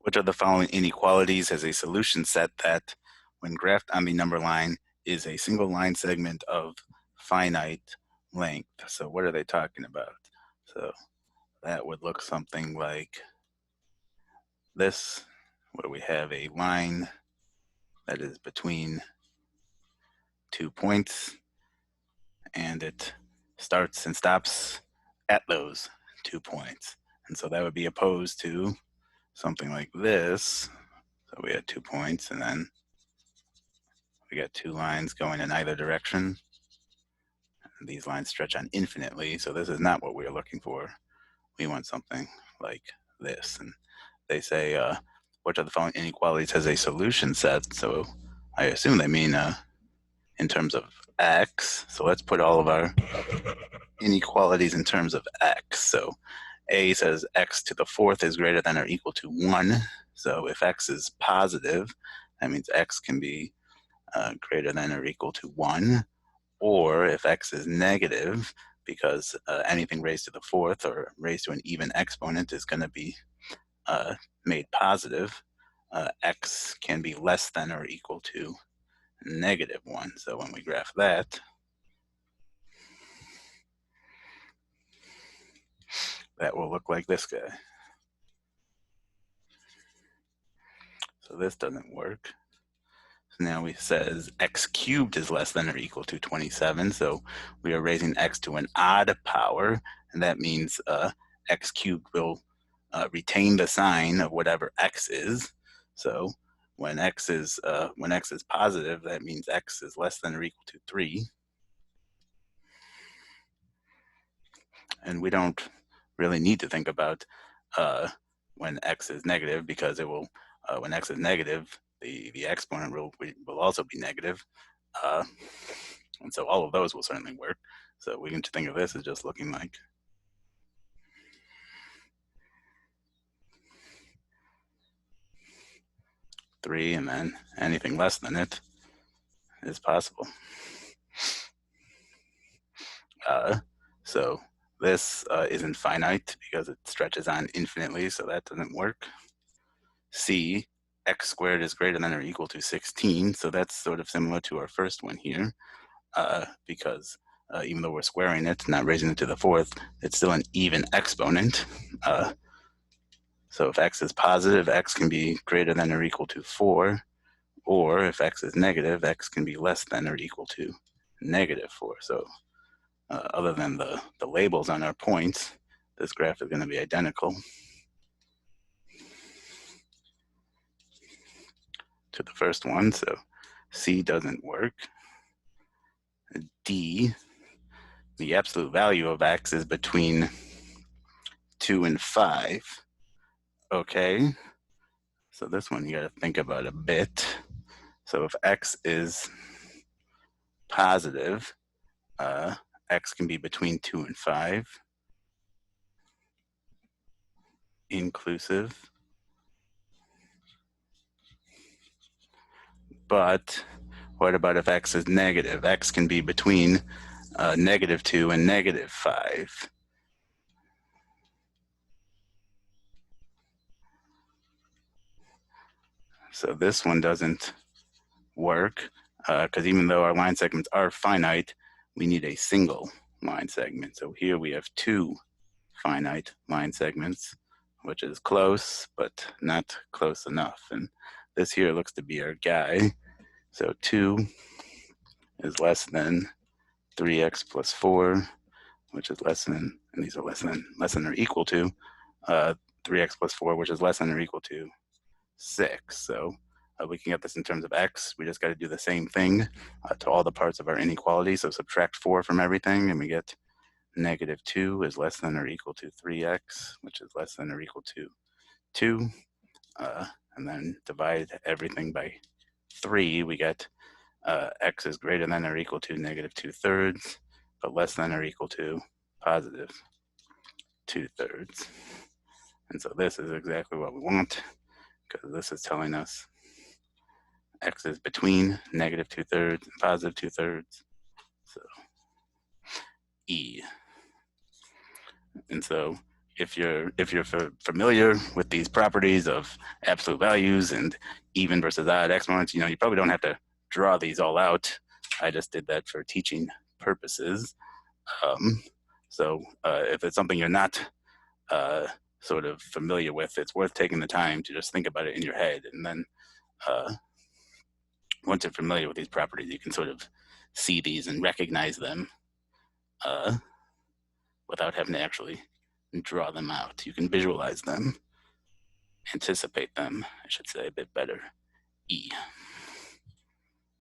Which of the following inequalities has a solution set that, when graphed on the number line, is a single line segment of finite length? So what are they talking about? So that would look something like this, where we have a line that is between 2 points, and it starts and stops at those 2 points. And so that would be opposed to something like this. So we had 2 points, and then we got 2 lines going in either direction. And these lines stretch on infinitely, so this is not what we're looking for. We want something like this. And they say, which of the following inequalities has a solution set? So I assume they mean in terms of x. So let's put all of our inequalities in terms of x. So A says x to the fourth is greater than or equal to 1. So if x is positive, that means x can be greater than or equal to 1. Or if x is negative, because anything raised to the fourth or raised to an even exponent is going to be made positive, x can be less than or equal to -1. So when we graph that, that will look like this guy. So this doesn't work. So now it says x cubed is less than or equal to 27. So we are raising x to an odd power, and that means x cubed will retain the sign of whatever x is. So when x is positive, that means x is less than or equal to 3. And we don't really need to think about when x is negative, because it will, when x is negative, the exponent will also be negative. And so all of those will certainly work. So we can think of this as just looking like three, and then anything less than it is possible. So this isn't finite because it stretches on infinitely, so that doesn't work. C, x squared is greater than or equal to 16, so that's sort of similar to our first one here, because even though we're squaring it, not raising it to the fourth, it's still an even exponent. So if x is positive, x can be greater than or equal to 4, or if x is negative, x can be less than or equal to -4. So other than the labels on our points, this graph is going to be identical to the first one. So C doesn't work. D, the absolute value of x is between 2 and 5. Okay, so this one you got to think about a bit. So if x is positive, x can be between 2 and 5, inclusive. But what about if x is negative? X can be between -2 and -5. So this one doesn't work, because even though our line segments are finite, we need a single line segment. So here we have 2 finite line segments, which is close, but not close enough. And this here looks to be our guy. So 2 is less than 3x plus 4, which is less than, and these are less than or equal to 3x plus 4, which is less than or equal to 6. So we can get this in terms of x. We just got to do the same thing to all the parts of our inequality. So subtract 4 from everything, and we get -2 is less than or equal to 3x, which is less than or equal to 2. And then divide everything by 3, we get x is greater than or equal to -2/3, but less than or equal to +2/3. And so this is exactly what we want, because this is telling us x is between -2/3 and +2/3. So E. And so if you're familiar with these properties of absolute values and even versus odd exponents, you probably don't have to draw these all out. I just did that for teaching purposes. So if it's something you're not sort of familiar with, it's worth taking the time to just think about it in your head. And then once you're familiar with these properties, you can sort of see these and recognize them without having to actually draw them out. You can visualize them, anticipate them, I should say, a bit better. E.